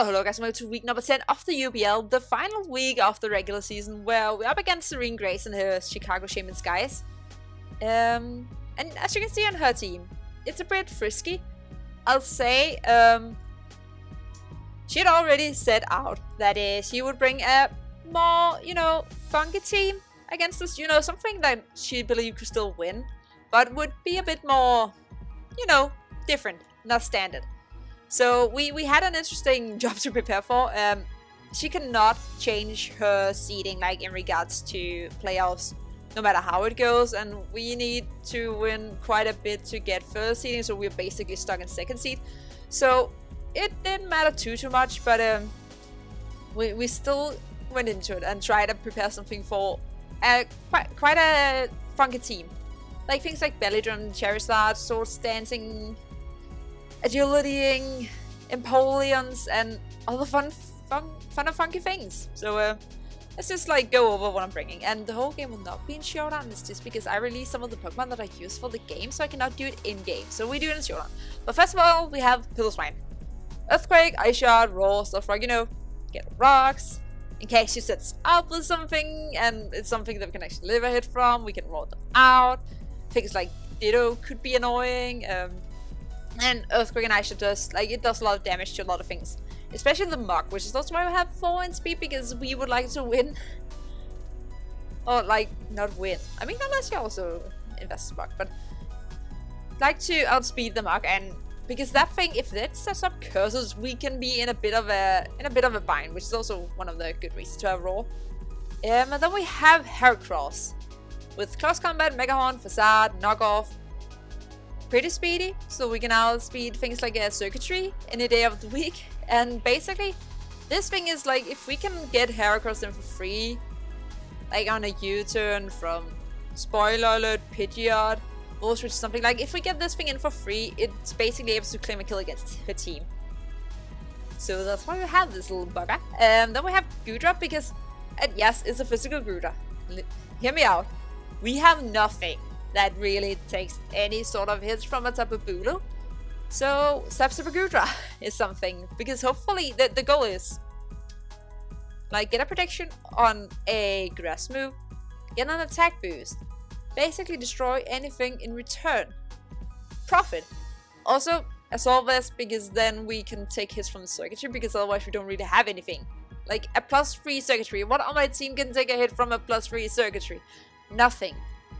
Hello guys, welcome to week number 10 of the UBL, the final week of the regular season, where we're up against SareneGrace and her Chicago Shaymin-Skies. And as you can see on her team, it's a bit frisky. I'll say, she had already set out that she would bring a more, funky team against us, something that she believed could still win, but would be a bit more, different, not standard. So we had an interesting job to prepare for. She cannot change her seeding like in regards to playoffs, no matter how it goes, and we need to win quite a bit to get first seeding, so we're basically stuck in second seed. So it didn't matter too much, but we still went into it and tried to prepare something for quite a funky team. Like things like belly drum, Charizard, swords dancing, agilitying, Empoleons, and all the fun and funky things. So let's just like go over what I'm bringing. And the whole game will not be in Showdown. It's just because I released some of the Pokemon that I use for the game, so I cannot do it in game. So we do it in Showdown. But first of all, we have Pillow Earthquake, Ice Shot, Roar, stuff like, get rocks. In case she sets up with something and it's something that we can actually live a hit from, we can roll them out. Things like Ditto could be annoying. And Earthquake and Ice Shot does a lot of damage to a lot of things. Especially the MUK, which is also why we have 4 in speed, because we would like to win. Or not win. I mean, unless you also invest in MUK, but like to outspeed the MUK, and because that thing, if it sets up curses, we can be in a bit of a bind, which is also one of the good reasons to have Roar. And then we have Heracross with Close Combat, Mega Horn, Facade, Knockoff. Pretty speedy, so we can outspeed things like Circuitry any day of the week. And basically, this thing is like, if we can get Heracross in for free, like on a U-turn from Spoiler Alert, Pidgeot, Bullswitch, something like, if we get this thing in for free, it's basically able to claim a kill against her team. So that's why we have this little bugger. Then we have Goodra, because, yes, it's a physical Goodra. Hear me out. We have nothing that really takes any sort of hits from a Tapu Bulu. So Super Goodra is something, because hopefully the goal is like get a protection on a grass move, get an attack boost, basically destroy anything in return, profit. Also Assault Vest, because then we can take hits from the Circuitry, because otherwise we don't really have anything. Like a +3 Circuitry. What on my team can take a hit from a +3 Circuitry? Nothing.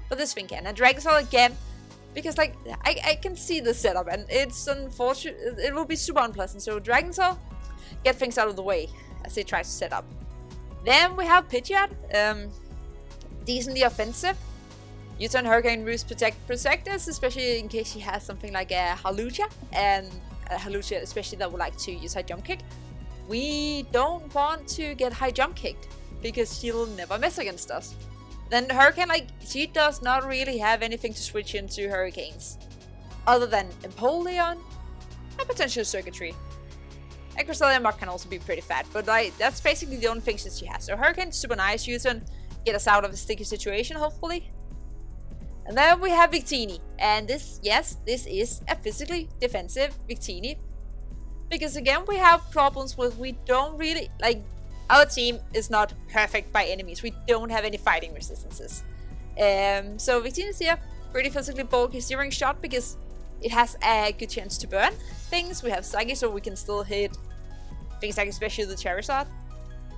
But this thing can. And Dragonsaur again, because like I can see the setup, and it's unfortunate, it will be super unpleasant. So Dragonsaur, get things out of the way as it tries to set up. Then we have Pidgeot, decently offensive. U-turn, Hurricane, Roost, protect us, especially in case she has something like a Hawlucha, and a Hawlucha especially that would like to use high jump kick. We don't want to get high jump kicked, because she'll never miss against us. Then Hurricane, she does not really have anything to switch into Hurricanes, other than Empoleon and potential Circuitry. And Cresselia MUK can also be pretty fat, but that's basically the only things that she has. So Hurricane, super nice, U-turn, get us out of a sticky situation, hopefully. And then we have Victini, and this is a physically defensive Victini, because again we have problems with, we don't really, our team is not perfect by enemies. We don't have any fighting resistances. So Victini is here, pretty physically bulky, Searing Shot, because it has a good chance to burn things. We have Psyche, so we can still hit things like especially the Charizard.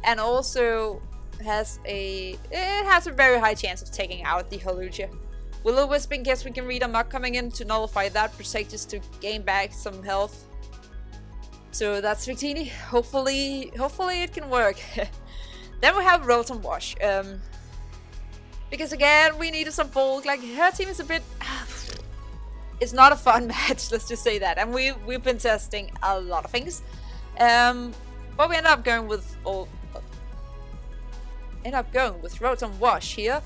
And also has it has a very high chance of taking out the Hawlucha. Will-O-Wisp, in case we can read a MUK coming in to nullify that, protect us to gain back some health. So that's Victini. Hopefully it can work. Then we have Rotom Wash. Because again, we needed some bulk. Like, her team is a bit... it's not a fun match, let's just say that. And we've been testing a lot of things. But we end up going with Rotom Wash here.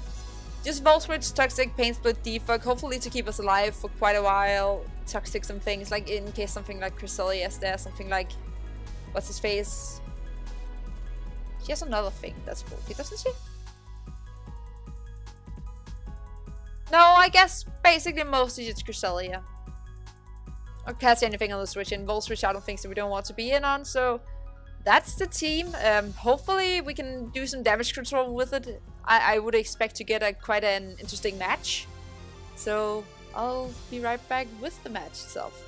Just Volt Switch, Toxic, Pain Split, Defog, hopefully to keep us alive for quite a while. Toxic some things, like in case something like Cresselia is there, something like, what's his face? She has another thing that's bulky, doesn't she? No, I guess basically mostly it's Cresselia. Or cast anything on the switch, and Volt Switch I don't think so, we don't want to be in on, so that's the team. Hopefully we can do some damage control with it. I would expect to get quite an interesting match. So I'll be right back with the match itself.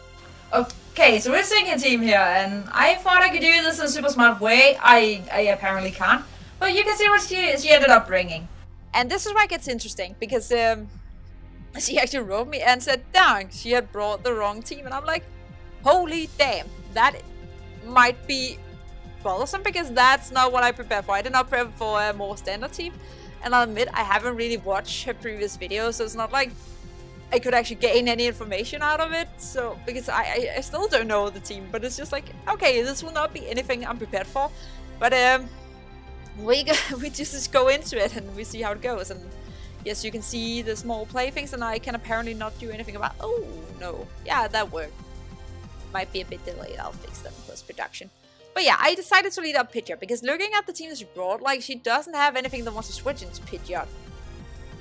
Okay, so we're seeing a team here, and I thought I could do this in a super smart way. I apparently can't. But you can see what she ended up bringing. And this is where it gets interesting, because she actually wrote me and said, dang, she had brought the wrong team. And I'm like, holy damn, that might be bothersome, because that's not what I prepared for. I did not prepare for a more standard team. And I'll admit, I haven't really watched her previous videos, so it's not like I could actually gain any information out of it. So, because I still don't know the team, but it's just like, okay, this will not be anything I'm prepared for. But we just go into it and we see how it goes. And yes, you can see the small playthings, and I can apparently not do anything about. Oh no, yeah, that worked. Might be a bit delayed. I'll fix that in post-production. But yeah, I decided to lead up Pidgeot, because looking at the team that she brought, like, she doesn't have anything that wants to switch into Pidgeot.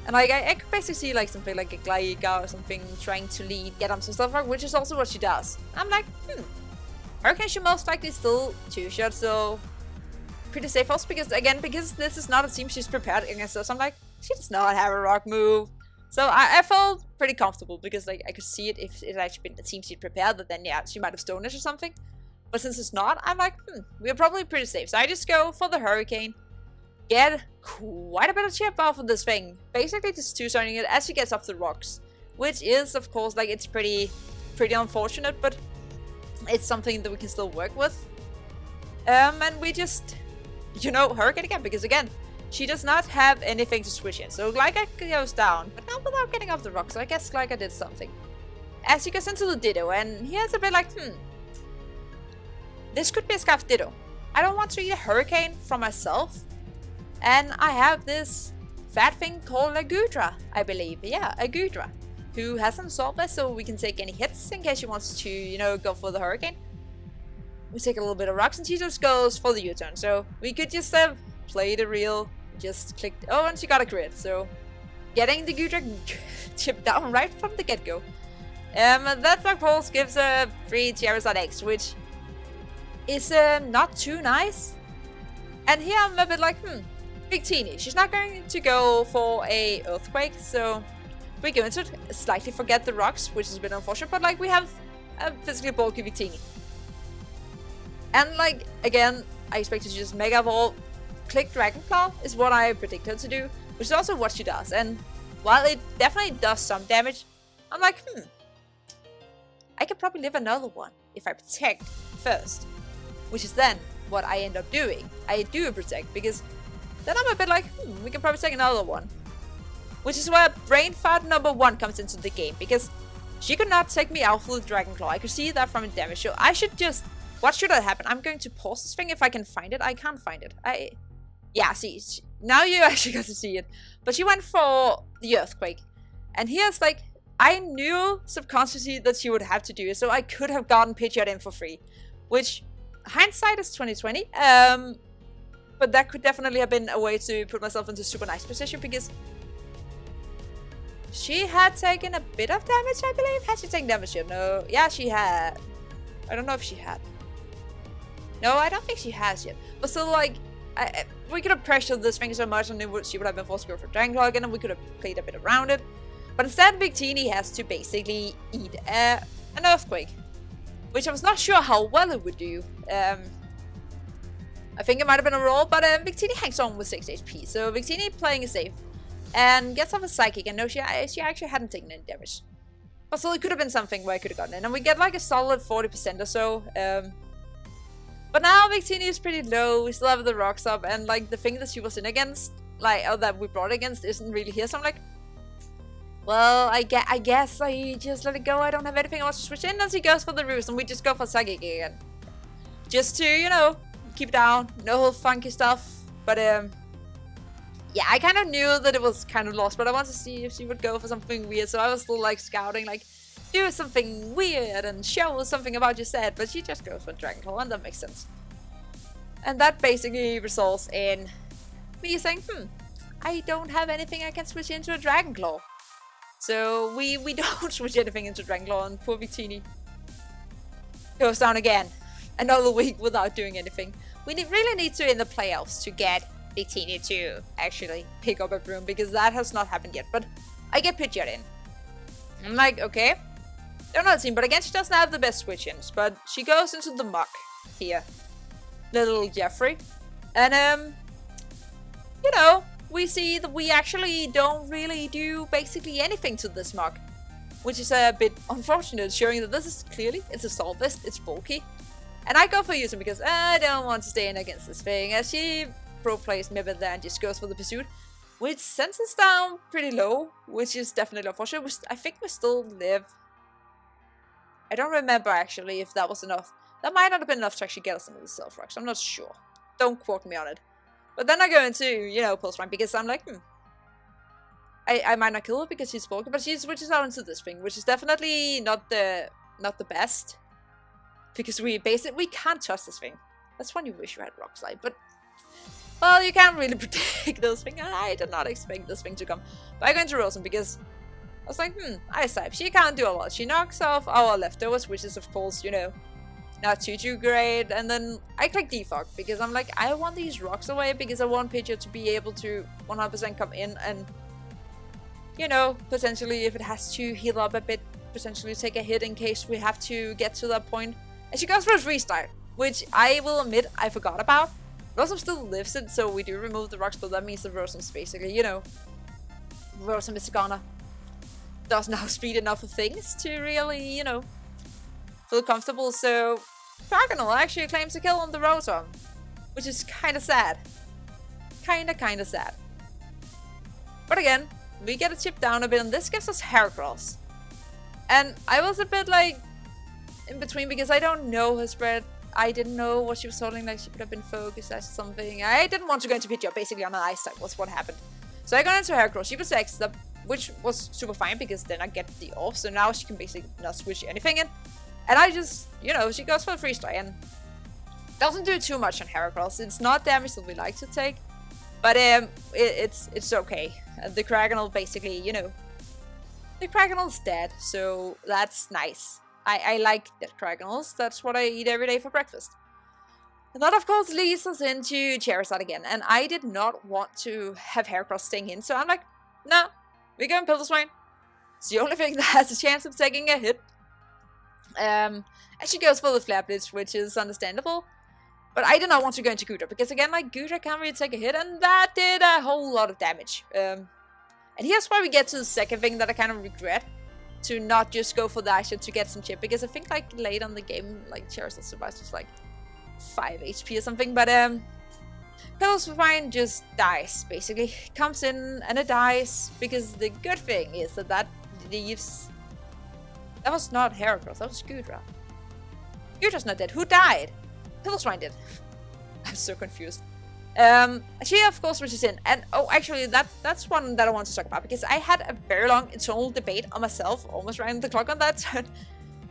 And like, I could basically see like something like a Gliga or something trying to lead, get on some stuff, which is also what she does. I'm like, Hurricane should most likely still two-shot, so pretty safe also, because again, because this is not a team she's prepared against us, I'm like, she does not have a rock move. So I felt pretty comfortable, because like I could see it if it had actually been a team she'd prepared, but then yeah, she might have Stone Edge or something. But since it's not, I'm like, we're probably pretty safe. So I just go for the Hurricane, get quite a bit of chip off of this thing. Basically just two-starting it as she gets off the rocks. Which is, of course, like, it's pretty unfortunate, but it's something that we can still work with. And we just, you know, Hurricane again, because again, she does not have anything to switch in. So Gliga goes down, but not without getting off the rocks. So I guess Gliga did something. As he goes into the Ditto, and he has a bit like, this could be a Scarf Ditto. I don't want to eat a Hurricane from myself. And I have this fat thing called a Gudra, I believe. Yeah, a Gudra. Who has some Sawsbucks, so we can take any hits in case she wants to, you know, go for the Hurricane. We take a little bit of rocks, and she just goes for the U-turn. So we could just have played a real, just clicked. Oh, and she got a crit. So getting the Gudra chipped down right from the get-go. That Dark Pulse gives a 3 Charizard X, which is not too nice. And here I'm a bit like, Victini. She's not going to go for a Earthquake, so we go into it, slightly forget the rocks, which is a bit unfortunate, but like we have a physically bulky Victini. And like, again, I expect her to just Mega Ball, click Dragon Claw is what I predict her to do, which is also what she does. And while it definitely does some damage, I'm like, I could probably live another one if I protect first. Which is then what I end up doing. I do protect, because then I'm a bit like, we can probably take another one. Which is where Brain Fart number 1 comes into the game, because she could not take me out with Dragon Claw. I could see that from a damage. So I should just, what should have happened? I'm going to pause this thing if I can find it. I can't find it. Yeah, see, now you actually got to see it. But she went for the Earthquake. And here's like, I knew subconsciously that she would have to do it, so I could have gotten Pidgeot in for free. Which, hindsight is 2020, but that could definitely have been a way to put myself into a super nice position, because she had taken a bit of damage, I believe. Had she taken damage yet? No. Yeah, she had. I don't know if she had. No, I don't think she has yet. But still, like, we could have pressured this thing so much, and she would have been forced to go for Dragon Claw again, and we could have played a bit around it. But instead, Victini has to basically eat an Earthquake. Which I was not sure how well it would do. I think it might have been a roll, but Victini hangs on with 6 HP. So Victini playing it safe. And gets off a Psychic, and no, she actually hadn't taken any damage. But still, it could have been something where I could have gotten in. And we get like a solid 40% or so. But now Victini is pretty low, we still have the rocks up, and like the thing that she was in against, like, or that we brought against, isn't really here. So I'm like, well, I guess I just let it go. I don't have anything else to switch in, and she goes for the Roost, and we just go for Psychic again. Just to, you know, keep down, no whole funky stuff. But yeah, I kind of knew that it was kind of lost, but I wanted to see if she would go for something weird, so I was still like scouting, like, do something weird and show something about your set, but she just goes for Dragon Claw, and that makes sense. And that basically results in me saying, I don't have anything I can switch into a Dragon Claw. So we don't switch anything into Dragon Claw, and poor Victini goes down again. Another week without doing anything. really need to in the playoffs to get Victini to actually pick up a broom, because that has not happened yet. But I get Pidgeot in. I'm like, okay. They're not a team, but again, she doesn't have the best switch-ins. But she goes into the MUK here. Little Jeffrey. And, you know, we see that we actually don't really do basically anything to this MUK. Which is a bit unfortunate, showing that this is clearly, it's a Salt Vest, it's bulky. And I go for using because I don't want to stay in against this thing, as she pro-plays Mibit there and just goes for the pursuit. Which sends us down pretty low, which is definitely unfortunate. I think we still live. I don't remember actually if that was enough. That might not have been enough to actually get us into the Stealth Rocks, I'm not sure. Don't quote me on it. But then I go into, you know, Pulse Rhyme because I'm like, I might not kill her because she's bulky, but she switches out into this thing, which is definitely not the best. Because we can't trust this thing. That's when you wish you had Rock Slide, but well, you can't really predict those things. I did not expect this thing to come. But I go into Rosen because I was like, Ice Type, she can't do a lot. She knocks off our leftovers, which is of course, you know, not too great. And then I click Defog because I'm like, I want these rocks away because I want Pidgeot to be able to 100% come in and, you know, potentially if it has to heal up a bit, potentially take a hit in case we have to get to that point. And she goes for a restart, which I will admit I forgot about. Rosem still lives it, so we do remove the rocks, but that means that Rosem's basically, you know, Rosem is gonna doesn't have speed enough for things to really, you know, feel comfortable. So Dragonel actually claims a kill on the Rotom, which is kind of sad. Kinda sad. But again, we get a chip down a bit, and this gives us Heracross. And I was a bit like in between because I don't know her spread. I didn't know what she was holding, like she could have been focused as something. I didn't want to go into Pidgeot basically on an Ice type was what happened. So I got into Heracross, she protects them, which was super fine because then I get the off, so now she can basically not switch anything in. And I just, you know, she goes for a free strike and doesn't do too much on Heracross. It's not damage that we like to take, but it's okay. The Kraganol basically, you know, the Kraganol's dead, so that's nice. I like dead Kraganols, that's what I eat every day for breakfast. And that of course leads us into Charizard again, and I did not want to have Heracross staying in, so I'm like, no, we're going Piltorswine. It's the only thing that has a chance of taking a hit. And she goes for the Flare Blitz, which is understandable. But I did not want to go into Gudra, because again, like, Gudra can't really take a hit, and that did a whole lot of damage. And here's why we get to the second thing that I kind of regret. To not just go for the Ice to get some chip, because I think like late on the game, like Charizard survives was like 5 HP or something, but Piltorswine just dies, basically. Comes in and it dies, because the good thing is that leaves... That was not Heracross, that was Gudra. Gudra's not dead. Who died? Piltorswine did. I'm so confused. She of course switches in, and oh, actually that's one that I want to talk about, because I had a very long internal debate on myself, almost ran the clock on that turn,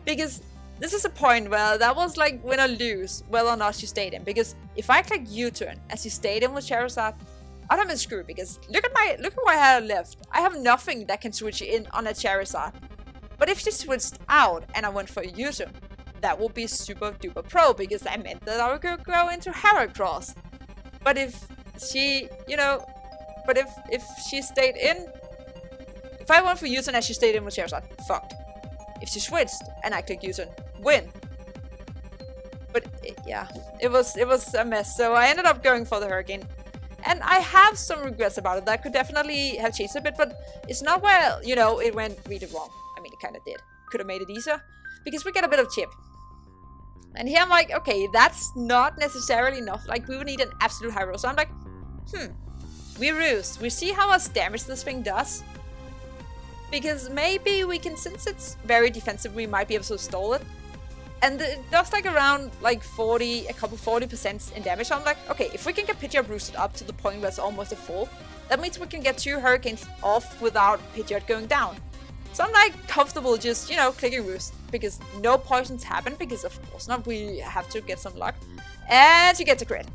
because this is a point where that was like win or lose whether or not she stayed in, because if I click U-turn and she stayed in with Charizard, I'd have been screwed, because look at what I had left. I have nothing that can switch in on a Charizard, but if she switched out and I went for a U-turn, that would be super duper pro, because that meant that I would go into Heracross. But if she, you know, but if she stayed in, if I went for U-turn and she stayed in with Charizard, fucked. If she switched and I click U-turn, win. But yeah, it was a mess. So I ended up going for the Hurricane, and I have some regrets about it. That could definitely have changed a bit, but it's not where, you know, it went really wrong. I mean, it kind of did. Could have made it easier, because we get a bit of chip. And here I'm like, okay, that's not necessarily enough. Like, we would need an absolute high roll. So I'm like, we roost. We see how much damage this thing does. Because maybe we can, since it's very defensive, we might be able to stall it. And it does like around like 40% in damage. So I'm like, okay, if we can get Pidgeot boosted up to the point where it's almost a full, that means we can get 2 Hurricanes off without Pidgeot going down. So I'm like comfortable just, you know, clicking roost, because no poisons happen, because of course not, we have to get some luck. And she gets a crit.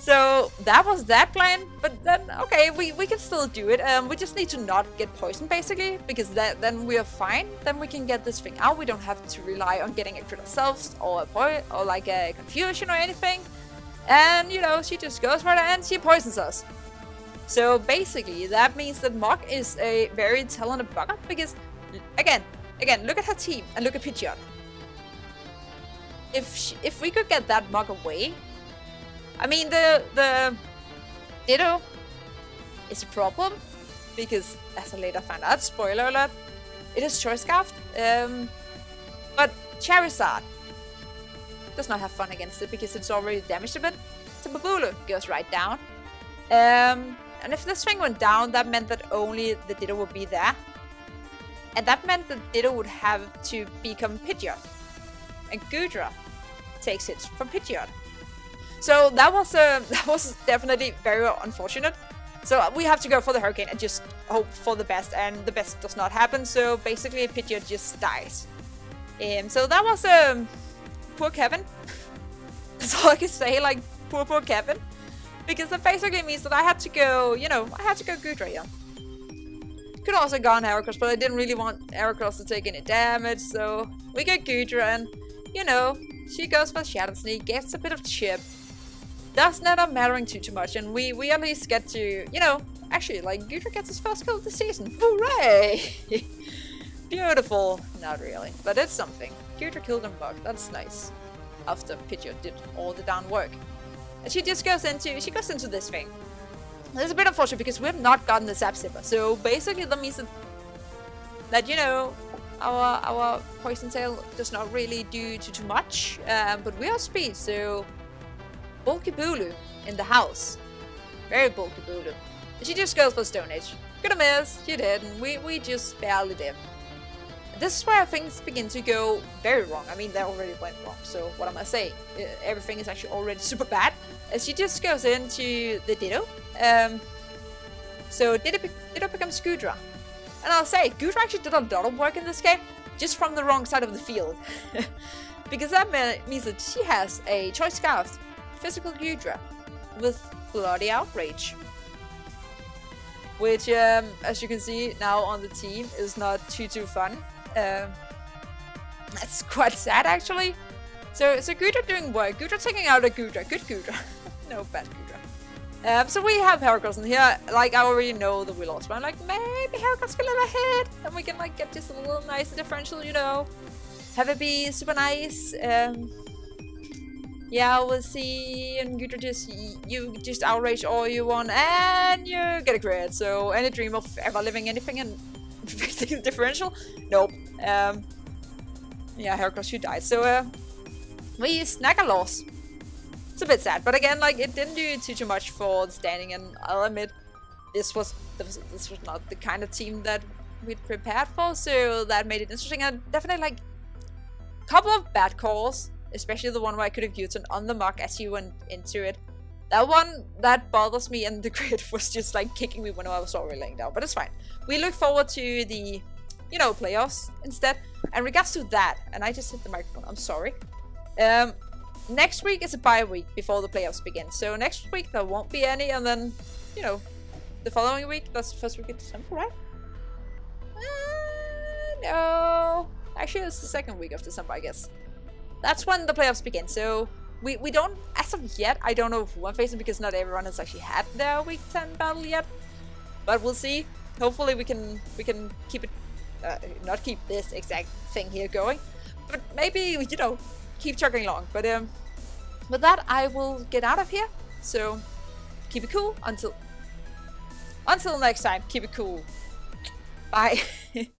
So that was that plan, but then, okay, we can still do it. We just need to not get poisoned, basically, because then we are fine. Then we can get this thing out. We don't have to rely on getting it crit ourselves, or like a confusion or anything. And, you know, she just goes for it and she poisons us. So basically, that means that MUK is a very talented bugger, because, again, look at her team and look at Pidgeot. If we could get that MUK away, I mean, the Ditto is a problem, because, as I later found out, spoiler alert, it is Choice Scarf. But Charizard does not have fun against it, because it's already damaged a bit. So Babulu goes right down. And if this thing went down, that meant that only the Ditto would be there. And that meant that Ditto would have to become Pidgeot. And Goodra takes hits from Pidgeot. So that was definitely very unfortunate. So we have to go for the Hurricane and just hope for the best, and the best does not happen. So basically Pidgeot just dies. So that was poor Kevin. That's all I can say, like, poor Kevin. Because that basically means that I had to go, you know, I had to go Goodra, yeah. Could also have gone Heracross, but I didn't really want Heracross to take any damage, so we get Goodra, and, you know, she goes for Shadow Sneak, gets a bit of chip. Doesn't end up mattering too much, and we at least get to, you know, actually, like, Goodra gets his first kill of the season. Hooray! Beautiful. Not really, but it's something. Goodra killed a MUK, that's nice. After Pidgeot did all the down work. And she just goes into this thing. It's a bit unfortunate because we have not gotten the Zap Zipper. So basically that means that you know, our Poison Tail does not really do too much. But we have speed, so bulky Bulu in the house. Very bulky Bulu. And she just goes for Stone Age. Gonna miss, she did, and we just barely did. This is where things begin to go very wrong. I mean, they already went wrong, so what am I saying? Everything is actually already super bad. As she just goes into the Ditto. So Ditto becomes Goodra. And I'll say, Goodra actually did a lot of work in this game, just from the wrong side of the field. Because that means that she has a Choice Scarf, physical Goodra, with Bloody Outrage. Which, as you can see now on the team, is not too fun. That's quite sad, actually. So Goodra doing work. Goodra taking out a Goodra. Good Goodra. No bad Goodra. So we have Heracross in here. Like, I already know that we lost, but I'm like, maybe Heracross can let a hit, and we can, like, get just a little nice differential, you know. Have it be super nice. Yeah, we'll see. And Goodra you just outrage all you want, and you get a crit. So any dream of ever living anything and fixing the differential? Nope. Yeah, Heracross, you died. So we snag a loss. It's a bit sad, but again, like, it didn't do too much for the standing, and I'll admit this was not the kind of team that we'd prepared for, so that made it interesting. And definitely, like, a couple of bad calls, especially the one where I could have used an on the MUK as you went into it. That one, that bothers me, and the grid was just, like, kicking me when I was already laying down, but it's fine. We look forward to the, you know, playoffs instead. And regards to that, and I just hit the microphone, I'm sorry. Next week is a bye week before the playoffs begin. So next week there won't be any, and then, you know, the following week, that's the first week of December, right? No. Actually, it's the second week of December, I guess. That's when the playoffs begin. So we don't, as of yet, I don't know who I'm facing, because not everyone has actually had their week 10 battle yet. But we'll see. Hopefully we can keep it, not keep this exact thing here going, but maybe, you know, keep chugging along. But with that, I will get out of here. So keep it cool until next time. Keep it cool. Bye.